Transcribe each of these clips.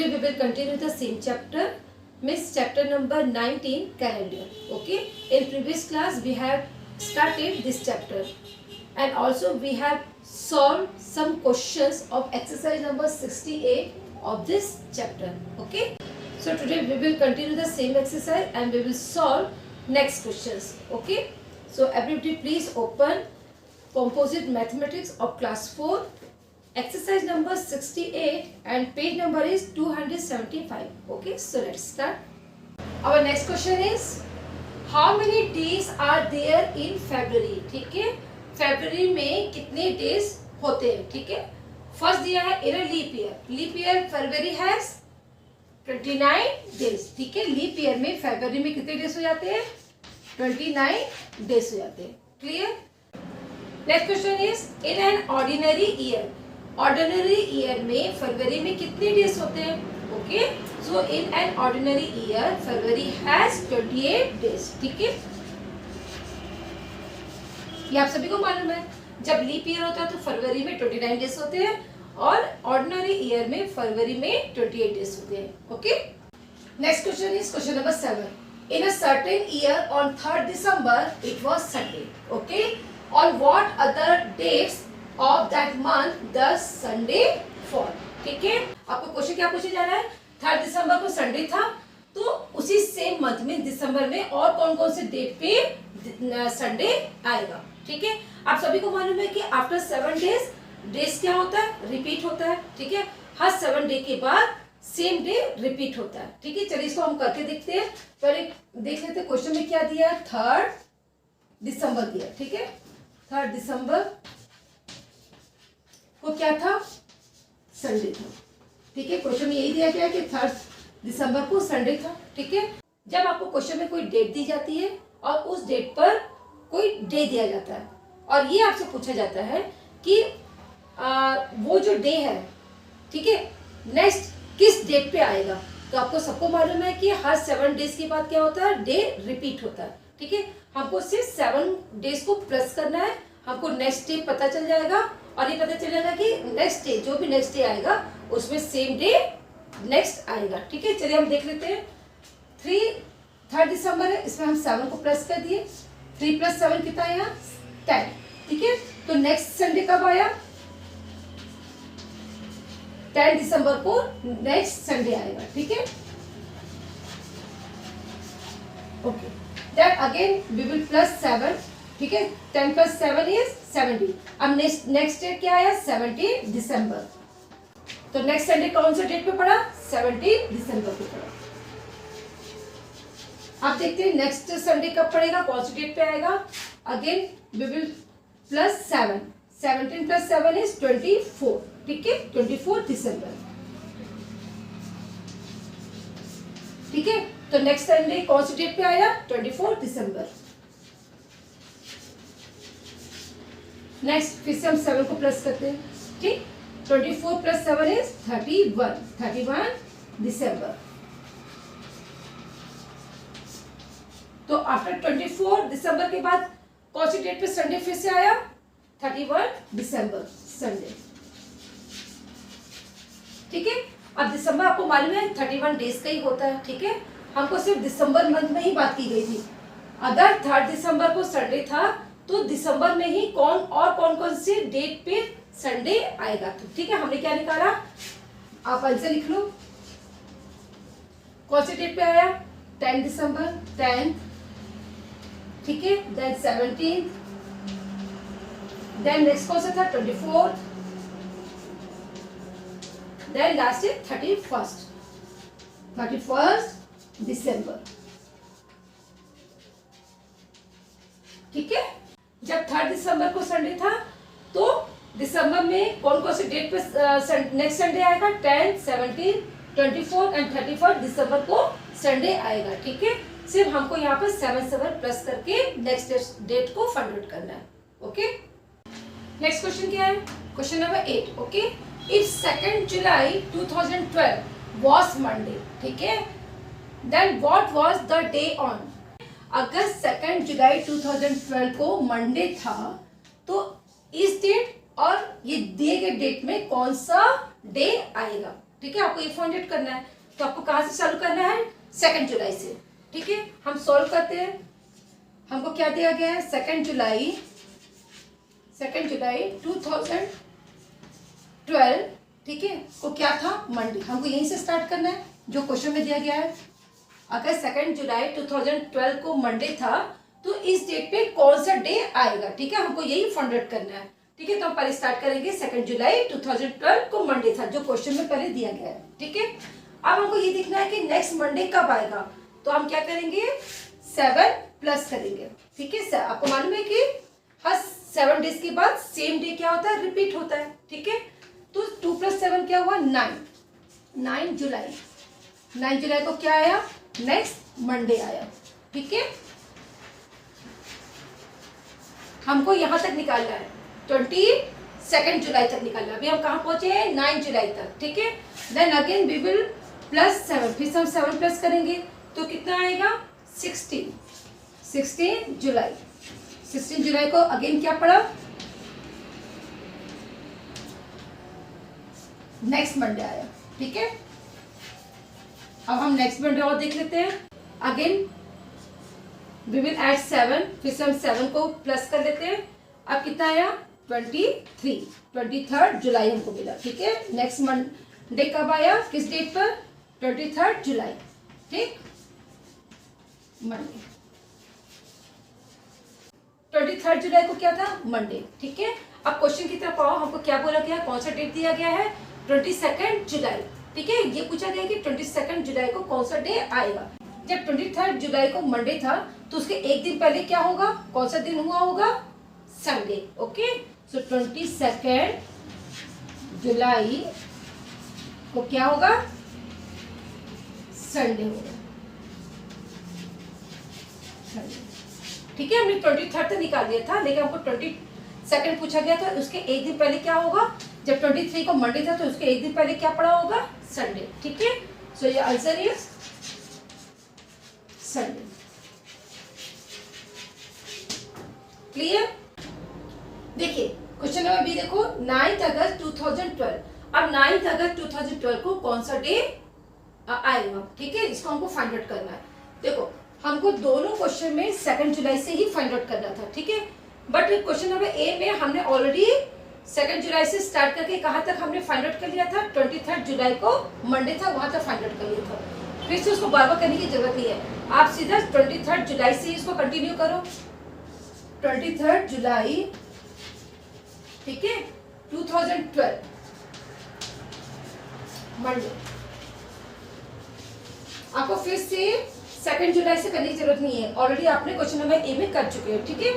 today we will continue the same chapter, means chapter number 19, calendar. Okay, in previous class we have started this chapter and also we have solved some questions of exercise number 68 of this chapter. Okay, so today we will continue the same exercise and we will solve next questions. Okay, so everybody please open composite mathematics of class 4, exercise number 68 and page number is 275. Okay, so let's start. Our next question is, how many days are there in February? ठीक है, फरवरी में कितने days होते हैं? ठीक है, first दिया है in leap year. Leap year February has 29 days. ठीक है, लीप ईयर में फरवरी में कितने डेज हो जाते हैं? 29 डेज हो जाते हैं. Clear? Next question is, in an ordinary year. Ordinary year में फरवरी में कितने डेज होते हैं? Okay, so in an ordinary year February has 28 days. ठीक है, ये आप सभी को मालूम है. जब लीप ईयर होता है तो फरवरी में 29 डेज होते हैं और ऑर्डिनरी ईयर में फरवरी में 28 डेज होते हैं. Okay, next question is question number 7. In a certain year on 3rd December it was Sunday. Okay, on what other dates of that month does Sunday fall? ठीक है, आपको क्वेश्चन क्या पूछा जा रहा है? 3rd December को संडे था, तो उसी सेम मंथ में दिसंबर में और कौन कौन से डेट पे संडे आएगा. ठीक है, आप सभी को मालूम है कि आफ्टर 7 डेज डेज क्या होता है? रिपीट होता है. ठीक है, हर 7 डे के बाद सेम डे रिपीट होता है. ठीक है, चलिए इसको हम करके देखते हैं. पहले देख लेते हैं क्वेश्चन में क्या दिया है. 3rd December दिया. ठीक है, 3rd December को क्या था? संडे था. ठीक है, क्वेश्चन में यही दिया गया कि 3rd December को संडे था. ठीक है, जब आपको क्वेश्चन में कोई डेट दी जाती है और उस डेट पर कोई डे दिया जाता है और ये आपसे पूछा जाता है कि वो जो डे है, ठीक है, नेक्स्ट किस डेट पे आएगा. तो आपको सबको मालूम है कि हर 7 डेज के बाद क्या होता है? डे रिपीट होता है. ठीक है, हमको सिर्फ 7 डेज को प्लस करना है, हमको नेक्स्ट डे पता चल जाएगा और ये पता चल जाएगा कि नेक्स्ट डे जो भी नेक्स्ट डे आएगा उसमें सेम डे नेक्स्ट आएगा. ठीक है, चलिए हम देख लेते हैं. 3rd December है, इसमें हम 7 को प्लस कर दिए. 3 + 7 कितना आया? 10. ठीक है, तो नेक्स्ट संडे कब आया? 10 December को नेक्स्ट संडे आएगा. ठीक है, okay, then again we will plus 7. ठीक है, 10 + 7 इज 17. अब नेक्स्ट डेट क्या आया? 17 December. तो नेक्स्ट संडे कौन सा डेट पे पड़ा? 17 December पे पड़ा. अब देखते हैं नेक्स्ट संडे कब पड़ेगा, कौन सी डेट पे आएगा. Again we will plus 7. 17 + 7 is 24. ठीक है, 24 December. ठीक है, तो नेक्स्ट संडे कौन सी डेट पे आया? 24 December. नेक्स्ट फिर से हम 7 को प्लस करते हैं. ठीक, 24 + 7 इज 31 December. तो आफ्टर 24 December के बाद कौन सी डेट पे संडे फिर से आया? 31 December संडे. ठीक है, अब दिसंबर आपको मालूम है 31 डेज का ही होता है. ठीक है, हमको सिर्फ दिसंबर मंथ में ही बात की गई थी. अगर 3rd December को संडे था तो दिसंबर में ही कौन कौन से डेट पे संडे आएगा. तो ठीक है, हमने क्या निकाला, आप आंसर लिख लो. कौन से डेट पे आया? 10 December, 10th. ठीक है, देन 17th, देन नेक्स्ट कौन सा था? 24th, देन लास्ट है 31st December. ठीक है, जब 3rd December को संडे था तो दिसंबर में कौन कौन से डेट पे नेक्स्ट संडे आएगा? 10, 17, 24 एंड 31 December को संडे आएगा. ठीक है, सिर्फ हमको यहाँ पर 7 प्लस करके नेक्स्ट डेट को फाइंड आउट करना है. ओके, नेक्स्ट क्वेश्चन क्या है? Question number 8. Okay, if 2nd July 2012 was Monday. ठीक है, then what was the day on? अगर 2nd July 2012 को मंडे था तो इस डेट और ये दिए गए डेट में कौन सा डे आएगा. ठीक है, आपको ये फाइंड आउट करना है। तो आपको कहाँ से चालू करना है? 2 जुलाई से। ठीक है, हम सॉल्व करते हैं। हमको क्या दिया गया है? 2 जुलाई 2012, ठीक है, को क्या था? मंडे। हमको यहीं से स्टार्ट करना है जो क्वेश्चन में दिया गया है। अगर 2 जुलाई 2012 को मंडे था तो इस डेट पे कौन सा डे आएगा? ठीक है, हमको यही फाइंड आउट करना है। ठीक है, तो हम पहले स्टार्ट करेंगे 2 जुलाई 2012 को मंडे था जो क्वेश्चन में पहले दिया गया है। ठीक है, अब हमको ये देखना है कि नेक्स्ट मंडे कब आएगा। तो हम क्या करेंगे? 7 प्लस करेंगे। ठीक है, आपको मालूम है कि हर 7 डेज के बाद सेम डे क्या होता है? रिपीट होता है। ठीक है, तो 2 + 7 क्या हुआ? 9 जुलाई। 9 जुलाई को क्या आया? नेक्स्ट मंडे आया। ठीक है, हमको यहां तक निकालना है, 22 जुलाई तक निकालना है। अभी हम कहां पहुंचे हैं? 9 जुलाई तक। ठीक है, देन अगेन वी विल +7, फिर हम 7 प्लस करेंगे तो कितना आएगा? 16 जुलाई। 16 जुलाई को अगेन क्या पड़ा? नेक्स्ट मंडे आया। ठीक है, अब हम नेक्स्ट मंडे और देख लेते हैं। अगेन वी विल ऐड 7, फिर से हम 7 को प्लस कर लेते हैं। अब कितना आया? 23 जुलाई हमको मिला। ठीक है, नेक्स्ट मंडे कब आया? किस डेट पर? 23 जुलाई। ठीक, मंडे। 23 जुलाई को क्या था? मंडे। ठीक है, अब क्वेश्चन की तरफ आओ। हमको क्या बोला गया? कौन सा डेट दिया गया है? 22 जुलाई। ठीक है, ये पूछा गया कि 22 जुलाई को कौन सा डे आएगा। जब 23 जुलाई को मंडे था तो उसके एक दिन पहले क्या होगा? कौन सा दिन हुआ होगा? संडे। ओके, सो 22 जुलाई को क्या होगा? संडे होगा। ठीक है, हमने 23 तक निकाल दिया था, लेकिन हमको 22 पूछा गया था। उसके एक दिन पहले क्या होगा? जब 23 को मंडे था तो उसके एक दिन पहले क्या पड़ा होगा? संडे। ठीक है, सो ये आंसर इज संडे। क्लियर? देखिए क्वेश्चन नंबर बी देखो, 9 अगस्त 2012। अब 9 अगस्त 2012 को कौन सा डे आएगा? ठीक है, इसको हमको फाइंड आउट करना है। देखो हमको दोनों क्वेश्चन में 2 जुलाई से ही फाइंड आउट करना था। ठीक है, बट क्वेश्चन नंबर ए में हमने ऑलरेडी 2 जुलाई से स्टार्ट करके कहाँ तक हमने फाइंड आउट कर लिया था? 23 जुलाई को मंडे था, वहां तक फाइंड आउट कर लिया था। फिर से उसको बार बार करने की जरूरत नहीं है, आप सीधा 23 जुलाई से ही इसको कंटिन्यू करो। 23 जुलाई, ठीक है, 2012 मंडे। आपको फिर से 2 जुलाई से करने की जरूरत नहीं है, ऑलरेडी आपने क्वेश्चन नंबर ए में कर चुके हो। ठीक है,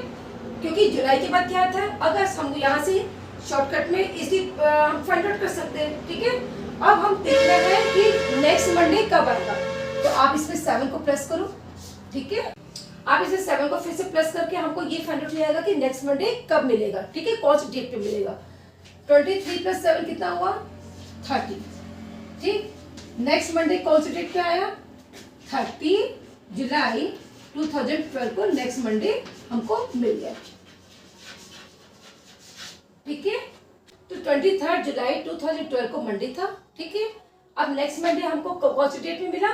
क्योंकि जुलाई के बाद क्या आता है अगस्त, हम यहाँ से शॉर्टकट में इसी फाइंड आउट कर सकते हैं। ठीक है, अब हम देख रहे हैं कि नेक्स्ट मंडे कब आएगा, तो आप इसमें 7 को प्लस करो। ठीक है, आप इसे 7 को फिर से प्लस करके हमको ये फाइंड आउट किया कि नेक्स्ट मंडे कब मिलेगा। ठीक है, कौन सी डेट पे मिलेगा? 23 + 7 कितना हुआ? 30। ठीक, नेक्स्ट मंडे कौन सी डेट पे आया? 30 जुलाई 2012 को नेक्स्ट मंडे हमको मिल गया। ठीक है, तो 23 जुलाई 2012 को मंडे था। ठीक है, अब नेक्स्ट मंडे हमको कौन सी डेट में मिला?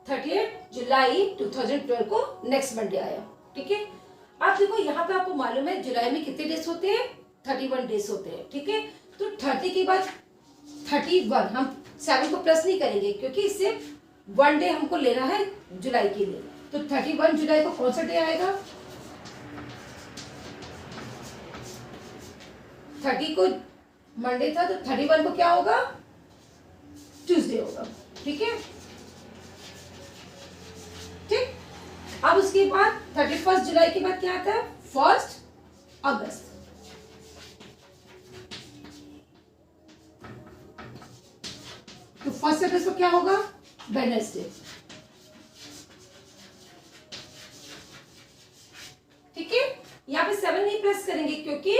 30 जुलाई 2012 को नेक्स्ट मंडे आया। ठीक है, अब देखो यहाँ पे आपको मालूम है जुलाई में कितने डेज होते हैं? 31 डेज होते हैं। ठीक है, तो 30 के बाद 31, हम 7 को प्लस नहीं करेंगे क्योंकि इससे 1 डे हमको लेना है जुलाई के लिए। तो 31 जुलाई को कौन सा डे आएगा? 30 को मंडे था तो 31 को क्या होगा? ट्यूसडे होगा। ठीक है, ठीक, अब उसके बाद 31 जुलाई के बाद क्या आता है? 1 अगस्त। तो 1 अगस्त को क्या होगा? वेडनेसडे। ठीक है, यहाँ पे 7 नहीं प्लस करेंगे क्योंकि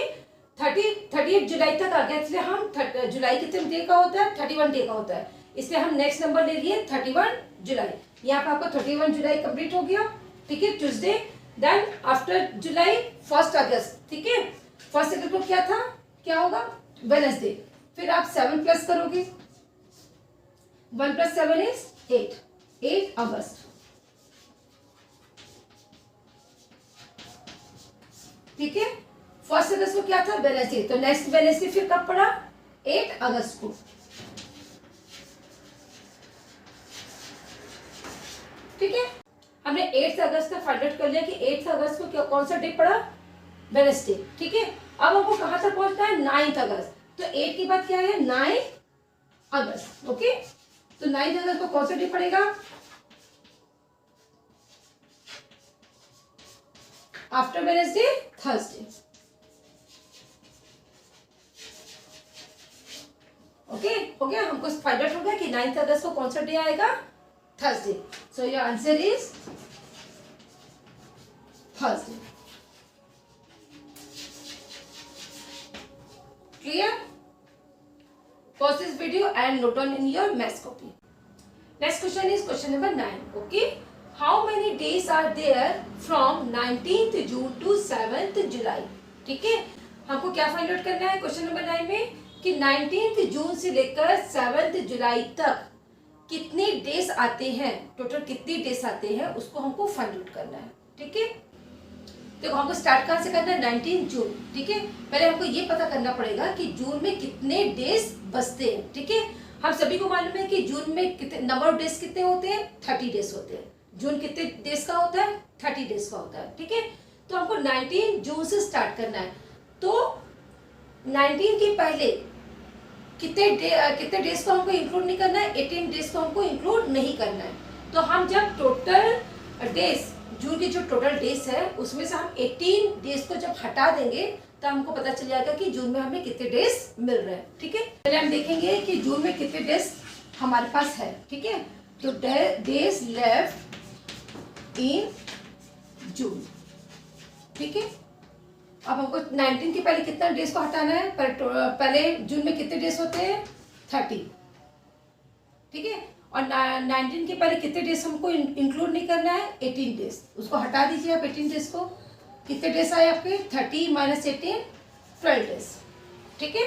38 जुलाई तक आ गया, इसलिए हम जुलाई कितने डे का होता है? 31 डे का होता है, इसलिए हम नेक्स्ट नंबर ले लिए 31 जुलाई। यहाँ पे आपका 31 जुलाई कंप्लीट हो गया। ठीक है, ट्यूसडे, देन आफ्टर जुलाई 1 अगस्त। ठीक है, 1 अगस्त को क्या था? क्या होगा? वेडनेसडे। फिर आप 7 प्लस करोगे, 1 + 7 इज 8, 8 अगस्त। ठीक है, फर्स्ट अगस्त को क्या था, वेडनेसडे, तो नेक्स्ट वेडनेसडे फिर कब पड़ा, 8 अगस्त को। ठीक है, हमने 8 अगस्त का फाइंड आउट कर लिया कि 8 अगस्त को कौन सा डे पड़ा, वेडनेसडे। ठीक है, अब हमको कहां तक पहुंचना है, 9 अगस्त, तो 8 के बाद क्या है, 9 अगस्त। ओके, तो 9 अगस्त को कौन सा डे पड़ेगा, आफ्टर वेडनेसडे, थर्सडे। ओके, हो गया, हमको फाइंड आउट हो गया कि 9 अगस्त को कौन सा डे आएगा, Thursday. So your answer is Thursday. Clear? Pause this video and note down in your maths copy. Next question is question number 9. Okay, how many days are there from 19th June to 7th July? ठीक है, हमको क्या find out करना है question number 9 में कि 19th जून से लेकर 7th जुलाई तक कितने डेज आते हैं, टोटल कितने डेज आते हैं, उसको हमको फाइंड आउट करना है। ठीक है, देखो हमको स्टार्ट कहाँ से करना है, 19 जून। ठीक है, पहले हमको ये पता करना पड़ेगा कि जून में कितने डेज बचते हैं। ठीक है, हम सभी को मालूम है कि जून में कितने नंबर ऑफ डेज कितने होते हैं, 30 डेज होते हैं। जून कितने डेज का होता है, 30 डेज का होता है। ठीक है, तो हमको 19 जून से स्टार्ट करना है, तो 19 के पहले कितने डेज को हमको इंक्लूड नहीं करना है, 18 डेज को हमको इंक्लूड नहीं करना है। तो हम जब टोटल डेज, जून के जो टोटल डेज है उसमें से हम 18 डेज को जब हटा देंगे तो हमको पता चल जाएगा कि जून में हमें कितने डेज मिल रहे हैं। ठीक है, पहले हम देखेंगे कि जून में कितने डेज हमारे पास है। ठीक है, तो डेज लेफ्ट इन जून। ठीक है, अब हमको 19 के पहले कितना डेज को हटाना है, पहले जून में कितने डेज होते हैं, 30। ठीक है, और 19 के पहले कितने डेज हमको इंक्लूड नहीं करना है, 18 डेज, उसको हटा दीजिए आप 18 डेज को। कितने डेज आए आपके, 30 - 18, 12 डेज। ठीक है,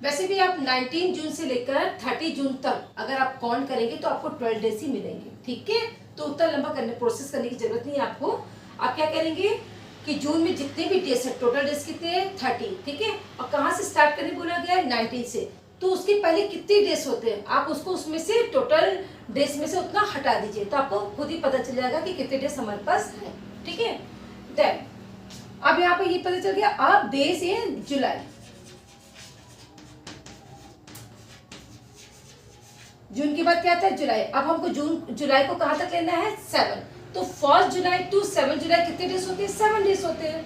वैसे भी आप 19 जून से लेकर 30 जून तक अगर आप काउंट करेंगे तो आपको 12 डेज ही मिलेंगे। ठीक है, तो उतना लंबा प्रोसेस करने की जरूरत नहीं है आपको। आप क्या करेंगे कि जून में जितने भी डेज है, टोटल डेज कितने हैं, 30। ठीक है, और कहाँ से स्टार्ट करने बोला गया है, 19 से, तो उसके पहले कितने डेज होते हैं आप उसको उसमें से टोटल डेज में से उतना हटा दीजिए, तो आपको खुद ही पता चल जाएगा कि कितने डेज हमारे पास है। ठीक है, देन अब यहाँ पे ये पता चल गया अब डेज इन जुलाई। जून के बाद क्या था, जुलाई। अब हमको जुलाई को कहाँ तक लेना है, 7। तो 1 जुलाई टू 7 जुलाई कितने डेज होते हैं, 7 डेज होते हैं।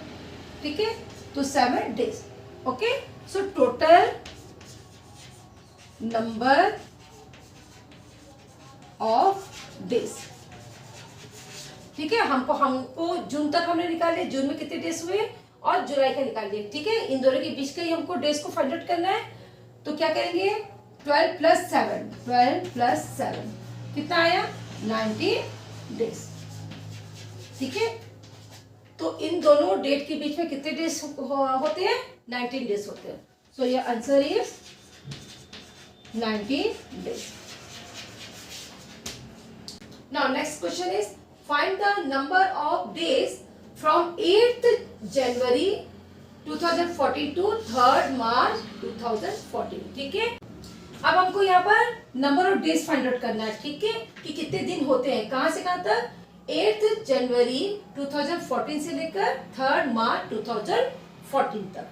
ठीक है, तो 7 days. Okay, so total number of days. ठीक है, हमको जून तक हमने निकाल लिया, जून में कितने डेज हुए और जुलाई का निकाल लिया। ठीक है, इन दोनों के बीच का ही हमको डेज को फाइंड आउट करना है। तो क्या करेंगे, 12 + 7, 12 + 7 कितना आया, 19 डेज। ठीक है, तो इन दोनों डेट के बीच में कितने डेज होते हैं, 19 डेज होते हैं। So your answer is 19 days. Now next question is find the number of days from 8th January 2014 to 3rd March 2014. ठीक है, अब हमको यहाँ पर number of days find out करना है। ठीक है, कि कितने दिन होते हैं, कहाँ से कहाँ तक, 8th जनवरी 2014 से लेकर 3rd मार्च 2014 तक।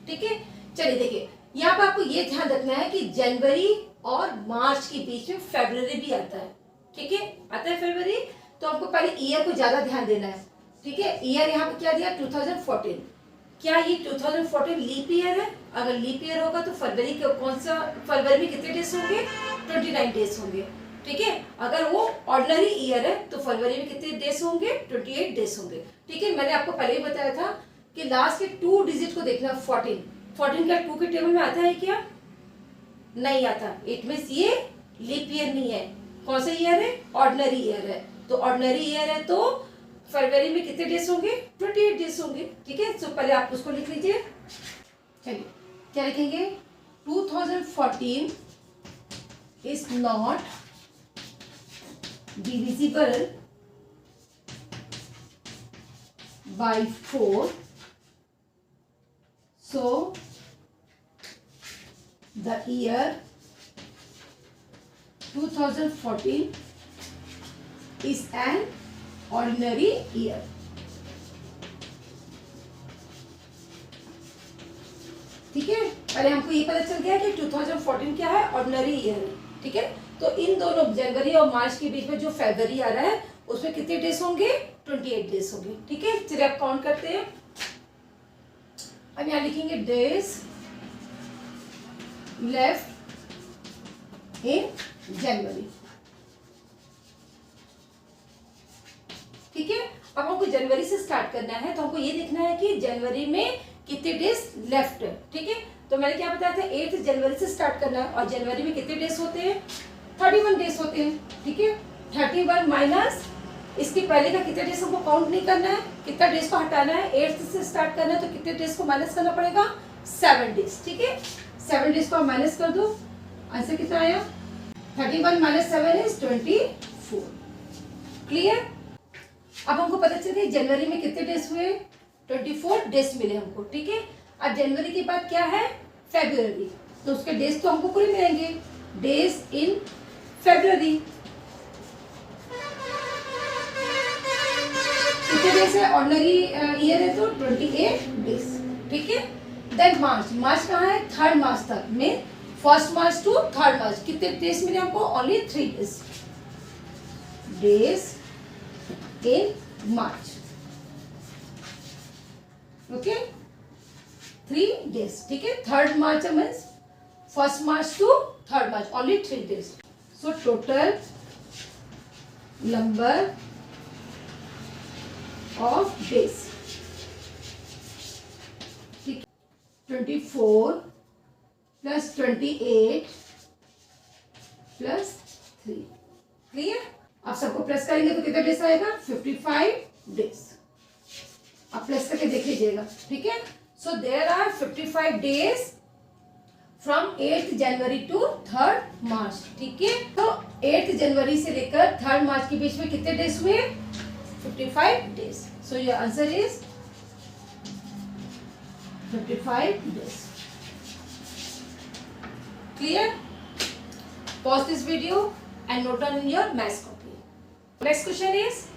ठीक है, चलिए देखिए यहाँ पर आपको ये ध्यान रखना है कि जनवरी और मार्च के बीच में फरवरी भी आता है। ठीक है, आता है फरवरी, तो आपको पहले ईयर को ज्यादा ध्यान देना है। ठीक है, ईयर यहाँ पे क्या दिया, 2014। क्या ये 2014 लीप ईयर है? अगर लीप ईयर होगा तो फरवरी के कौन सा, फरवरी में कितने डेज होंगे, 29 डेज होंगे। ठीक है, अगर वो ऑर्डिनरी ईयर है तो फरवरी में कितने डेज होंगे, 28 डेज होंगे। ठीक है, मैंने आपको पहले ही बताया था कि लास्ट के 2 डिजिट को देखना, 14 क्या 2 के टेबल में आता है क्या, नहीं आता। इट मींस ये लीप ईयर नहीं है। कौन सा ईयर है, ऑर्डिनरी ईयर है। तो ऑर्डिनरी ईयर है तो फरवरी में कितने डेज होंगे, 28 डेज होंगे। ठीक है, तो पहले आप उसको लिख लीजिए। चलिए क्या लिखेंगे, 2014 is not divisible by 4, so the year 2014 is an ordinary year. ठीक है, पहले हमको ये पता चल गया कि 2014 क्या है, ऑर्डिनरी ईयर है। ठीक है, तो इन दोनों जनवरी और मार्च के बीच में जो फरवरी आ रहा है उसमें कितने डेज होंगे, 28 डेज होंगे। ठीक है, चलिए आप काउंट करते हैं। हम यहाँ लिखेंगे डेज लेफ्ट इन जनवरी। ठीक है, अब हमको जनवरी से स्टार्ट करना है, तो हमको ये देखना है कि जनवरी में कितने डेज लेफ्ट है। ठीक है, तो मैंने क्या बताया था, 8 जनवरी से स्टार्ट करना है और जनवरी में कितने डेज होते हैं, 31 डेज होते हैं। ठीक है, 31 माइनस इसके पहले का कितने डेज हमको काउंट नहीं करना है, कितना डेज को हटाना है, 8 से स्टार्ट करना है तो कितने डेज को माइनस करना पड़ेगा, 7 डेज। ठीक है, 7 डेज को आप माइनस कर दो, आंसर कितना आया, 31 माइनस 7 इज 24। क्लियर। अब हमको पता चल गया जनवरी में कितने डेज हुए, 24 डेज मिले हमको। ठीक है, अब जनवरी के बाद क्या है, फरवरी, तो उसके डेज तो हमको पूरे मिलेंगे, डेज इन फरवरी कितने डेज है, ऑर्डिनरी ईयर है तो 28 डेज। ठीक है, देन मार्च, मार्च कहाँ है, 3rd मार्च तक में, 1st मार्च टू 3rd मार्च कितने डेज मिले हमको, only 3 days, days in March. Okay, 3 days. ठीक है, 3rd March means 1st March two 3rd March, only 3 days. So total number of days, ठीक है, 24 प्लस 28 प्लस 3। क्लियर। आप सबको प्लस करेंगे तो कितना डेज आएगा, 55 डेज। आप प्लस करके देख लीजिएगा। ठीक है, so there are 55 days from 8th January to 3rd March. ठीक है, तो 8th जनवरी से लेकर 3rd मार्च के बीच में कितने डेज हुए, 55 days. So your answer is 55 days. Clear. Pause this video and note down in your maths copy. Next question is,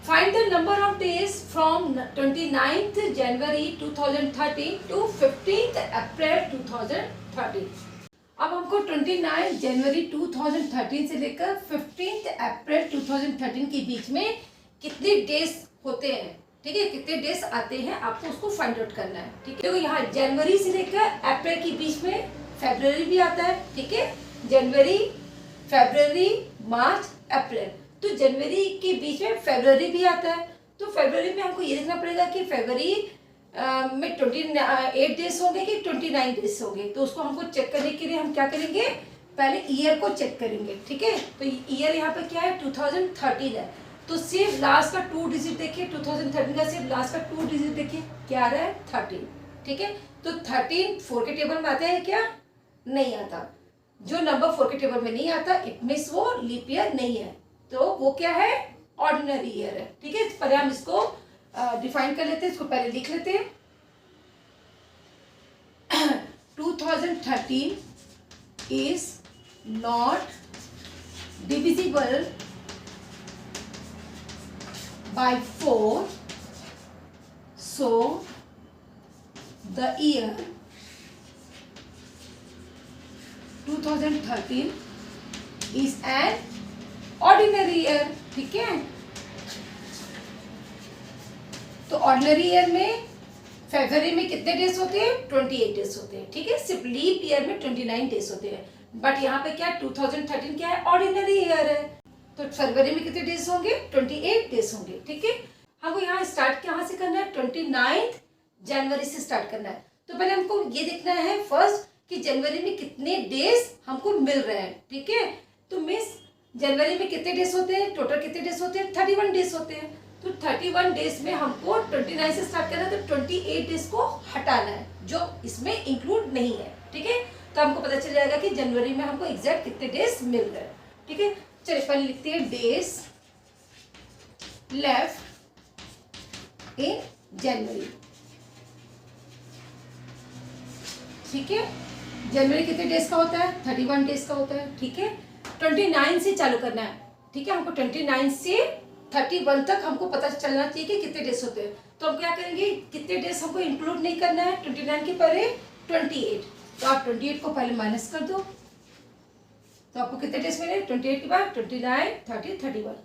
find the number of days from 29th January 2013 to 15th April 2013. अब हमको 29 जनवरी 2013 से लेकर 15th अप्रैल 2013 के बीच में कितने days होते हैं। ठीक है, कितने डेज आते हैं आपको उसको फाइंड आउट करना है। ठीक है, तो यहाँ जनवरी से लेकर अप्रैल के बीच में फरवरी भी आता है। ठीक है, जनवरी, फरवरी, मार्च, अप्रैल, तो जनवरी के बीच में फरवरी भी आता है। तो फरवरी में हमको ये देखना पड़ेगा कि फरवरी में 28 डेज होंगे कि 29 डेज होंगे। तो उसको हमको चेक करने के लिए हम क्या करेंगे, पहले ईयर को चेक करेंगे। ठीक है, तो ईयर यहाँ पे क्या है, 2013 है, तो सिर्फ लास्ट का 2 डिजिट देखिए, 2013 का सिर्फ लास्ट का 2 डिजिट देखिए, क्या आ रहा है, 13। ठीक है, तो 13 4 के टेबल में आता है क्या, नहीं आता। जो नंबर 4 के टेबल में नहीं आता इट मींस वो लीप ईयर नहीं है, तो वो क्या है, ऑर्डिनरी ईयर है। ठीक है, पहले हम इसको डिफाइन कर लेते हैं, इसको पहले लिख लेते हैं। 2013 is not divisible by 4, so the year 2013 is an ordinary year. ठीक है, तो ऑर्डिनरी ईयर में फरवरी में कितने डेज होते हैं, 28 डेज होते हैं। ठीक है, सिर्फ लीप ईयर में 29 डेज होते हैं, बट यहाँ पे क्या 2013 क्या है, ऑर्डिनरी ईयर है, तो फरवरी में कितने डेज होंगे, 28 डेज होंगे। ठीक है, हमको यहाँ स्टार्ट कहाँ से करना है, 29 जनवरी से स्टार्ट करना है। तो पहले हमको ये देखना है फर्स्ट कि जनवरी में कितने डेज हमको मिल रहे हैं। ठीक है, तो मिस जनवरी में कितने डेज होते हैं, टोटल कितने डेज होते हैं, 31 डेज होते हैं। तो 31 डेज में हमको 29 से स्टार्ट करना है, तो 28 डेज को हटाना है जो इसमें इंक्लूड नहीं है। ठीक है, तो हमको पता चल जाएगा कि जनवरी में हमको एग्जैक्ट कितने डेज मिल रहे हैं। ठीक है, चलिए पहले लिखते हैं डेज लेफ्ट इन जनवरी। ठीक है, जनवरी कितने डेज का होता है? 31 डेज का होता है। ठीक है, 29 से चालू करना है। ठीक है, हमको 29 से 31 तक हमको पता चलना चाहिए कि कितने डेज होते हैं। तो हम क्या करेंगे, कितने डेज हमको इंक्लूड नहीं करना है 29 के पहले 28। तो आप 28 को पहले माइनस कर दो, तो आपको कितने डेज मिले? 28 के बाद 29, 30, 31,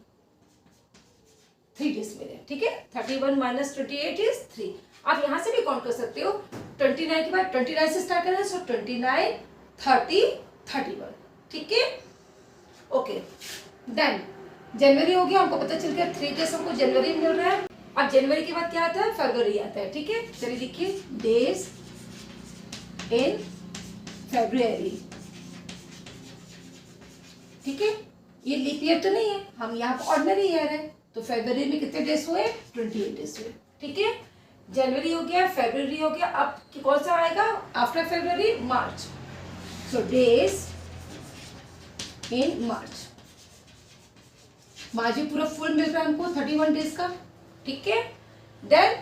3 डेज मिले। ठीक है, 31 माइनस 28 इज 3। आप यहाँ से भी काउंट कर सकते हो। 29 के बाद 29 से स्टार्ट करना है, सो 29, 30, 31। ठीक है, ओके डन। जनवरी हो गया, हमको पता चल गया 3 डेज हमको जनवरी मिल रहा है। अब जनवरी के बाद क्या आता है? फरवरी आता है। ठीक है, चलिए लिखिए डेज इन फरवरी। ठीक है, ये लीप ईयर तो नहीं है, हम यहाँ पर ऑर्डिनरी ईयर है। तो फरवरी में कितने डेज हुए? 28 डेज हुए। ठीक है, जनवरी हो गया, फरवरी हो गया, अब कौन सा आएगा आफ्टर फरवरी? मार्च। सो डेज इन मार्च। मार्च में पूरा फुल मिल रहा है हमको 31 डेज का। ठीक है, देन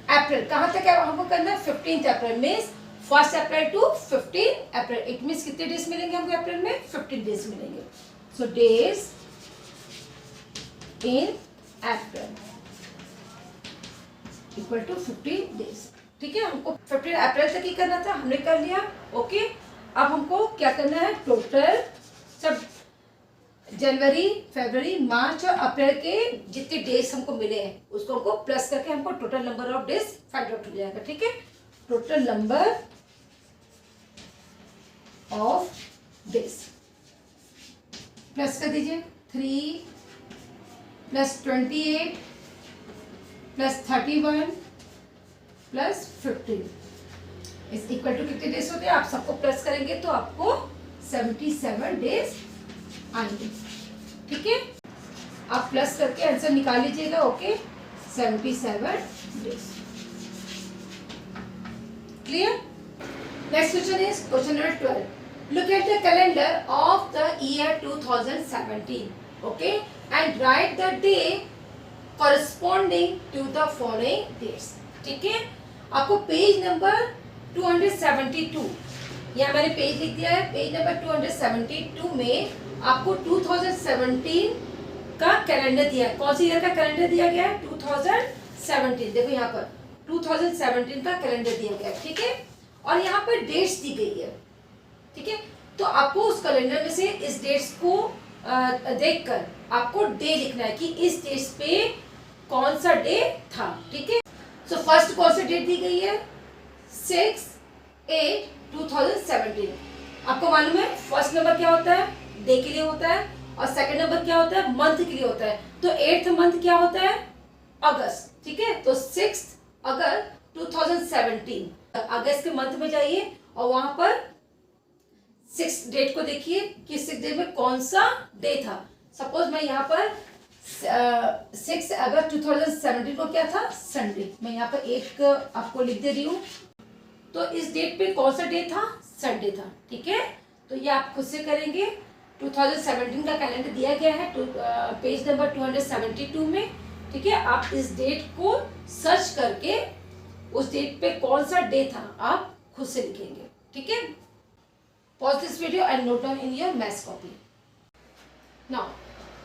अप्रैल, कहाँ तक है हमको करना है? 15 April means 1 April to 15 April. It means कितने डेज मिलेंगे हमको अप्रैल में? 15 डेज मिलेंगे। So days in April equal to 15 days. ठीक है, हमको 15 अप्रैल तक ही करना था, हमने कर लिया। ओके, अब हमको क्या करना है? टोटल सब जनवरी, फरवरी, मार्च और अप्रैल के जितने डेज हमको मिले हैं उसको हमको प्लस करके हमको total number of days find out हो जाएगा। ठीक है, total number of days plus कर दीजिए। 3 plus 28 plus 31 plus 15 is equal to कितने डेज होते हैं? आप सबको प्लस करेंगे तो आपको 77 डेज आएंगे। ठीक है, आप प्लस करके आंसर निकाल लीजिएगा। Okay, 77 days. Clear? Next question is question number 12. Look at the calendar of the year 2017. Okay, and write the day corresponding to the following dates. ठीक है, आपको पेज नंबर 272, यहाँ मैंने पेज लिख दिया है, पेज नंबर 272 में आपको 2017 का कैलेंडर दिया है। कौन सी ईयर का कैलेंडर दिया गया है? 2017। देखो यहाँ पर 2017 का कैलेंडर दिया गया है। ठीक है, और यहाँ पर डेट्स दी गई है। ठीक है, तो आपको उस कैलेंडर में से इस डेट्स को देखकर आपको डे लिखना है कि इस डेट्स पे कौन सा डे था। ठीक है, सो फर्स्ट कौन सी डेट दी गई है? 6/8/2017। आपको मालूम है फर्स्ट नंबर क्या होता है? डे के लिए होता है, और सेकंड नंबर क्या होता है? मंथ के लिए होता है। तो 8th मंथ क्या होता है? अगस्त। ठीक है, तो 6 अगस्त 2017 अगस्त के मंथ में जाइए और वहां पर 6 डेट को देखिए कि 6 डेट में कौन सा डे था। सपोज मैं यहाँ पर 6 अगस्त 2017 को क्या था? संडे। मैं यहाँ पर एक आपको लिख दे रही हूँ। तो इस डेट पे कौन सा डे था? संडे था। ठीक है, तो ये आप खुद से करेंगे। 2017 का कैलेंडर दिया गया है पेज नंबर 272 में। ठीक है, आप इस डेट को सर्च करके उस डेट पे कौन सा डे था आप खुद से लिखेंगे। ठीक है, pause this video and note down in your maths copy. Now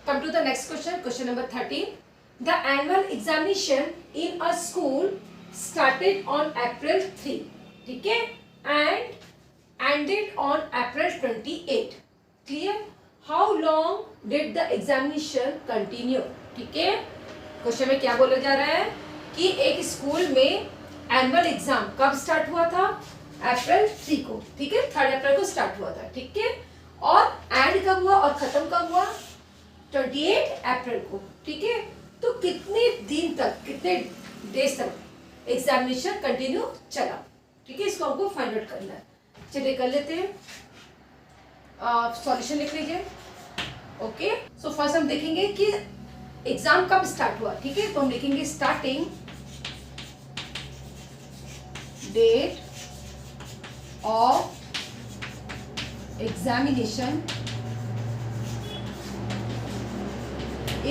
come to the next question, question number 13. The annual examination in a school started on April 3, ठीक है, and ended on April 28. Clear? How long did the examination continue? ठीक है, question में क्या बोला जा रहा है कि एक स्कूल में एनुअल एग्जाम कब स्टार्ट हुआ था? अप्रैल 3 को। ठीक है, 3 अप्रैल को स्टार्ट हुआ था। ठीक है, और एंड कब हुआ और खत्म कब हुआ? 28 अप्रैल को। ठीक है, तो कितने दिन तक, कितने डेज तक एग्जामिनेशन कंटिन्यू चला? ठीक है, इसको हमको फाइंड आउट करना है। चलिए कर लेते हैं, सॉल्यूशन लिख लीजिए। ओके, सो फर्स्ट हम देखेंगे कि एग्जाम कब स्टार्ट हुआ। ठीक है, तो हम लिखेंगे starting date of examination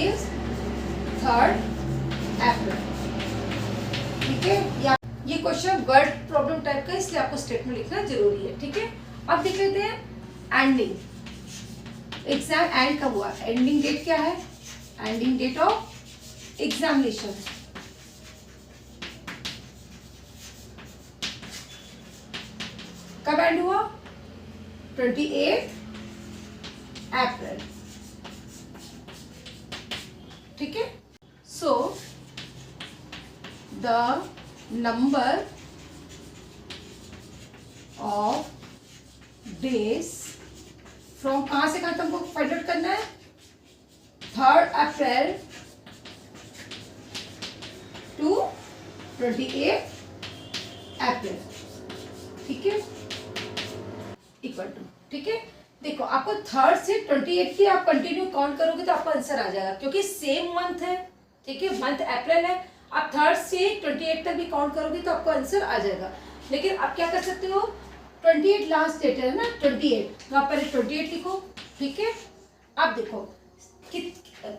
is 3rd April. ठीक है, या ये क्वेश्चन वर्ड प्रॉब्लम टाइप का, इसलिए आपको स्टेटमेंट लिखना जरूरी है। ठीक है, अब देख लेते हैं एंडिंग। एग्जाम एंड कब हुआ, एंडिंग डेट क्या है, एंडिंग डेट ऑफ एग्जामिनेशन। कब एंड हुआ, 28 अप्रैल। ठीक है, so the number of days from, कहां से कहां तक हमको फाइंड आउट करना है, 3rd अप्रैल टू 28 अप्रैल। ठीक है, इक्वल टू। ठीक है, देखो आपको 3rd से 28 की आप कंटिन्यू काउंट करोगे तो आपका आंसर आ जाएगा, क्योंकि सेम मंथ है। ठीक है, मंथ अप्रैल है, आप 3rd से 28 तक भी काउंट करोगे तो आपको आंसर आ जाएगा। लेकिन आप क्या कर सकते हो, 28 लास्ट डेट है ना, 28, तो आप पहले 28 लिखो। ठीक है, अब देखो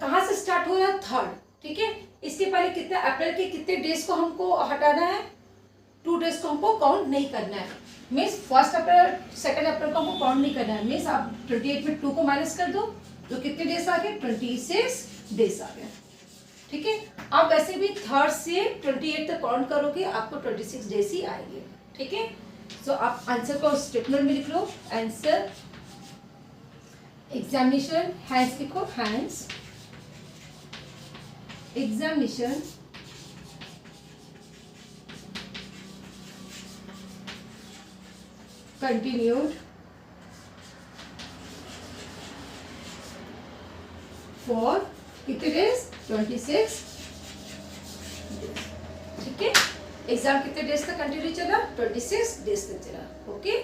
कहाँ से स्टार्ट हो रहा है, 3rd। ठीक है, इसके पहले कितने अप्रैल के कितने डेज को हमको हटाना है, 2 डेज को हमको काउंट नहीं करना है। मीन्स 1 अप्रैल 2 अप्रैल को हमको काउंट नहीं करना है। मीन्स आप 28 में 2 को माइनस कर दो तो कितने डेज आ गए, 26 डेज आ गए। ठीक है, आप वैसे भी 3rd से 28 तक काउंट करोगे आपको 26 डेज ही आएंगे। ठीक है, सो आप आंसर को स्टेटमेंट में लिख लो। आंसर एग्जामिनेशन, हैंड्स लिखो, हैंड्स एग्जामिनेशन continued for कितने डेज, 26 डेज। ठीक है, एग्जाम कितने डेज तक कंटिन्यू चला, 26 डेज तक चला। Okay,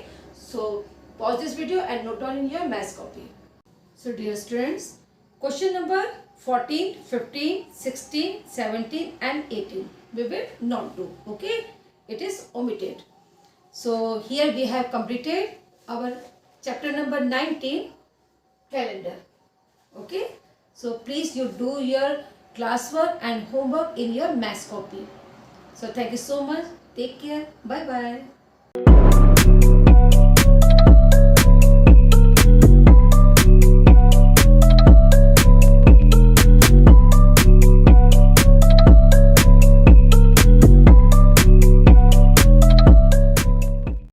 so pause this video and note down in your maths copy. So dear students, question number 14, 15, 16, 17 and 18 we will not do. Okay, it is omitted. So here we have completed our chapter number 19, calendar. Okay, so please you do your classwork and homework in your maths copy. So thank you so much, take care, bye bye.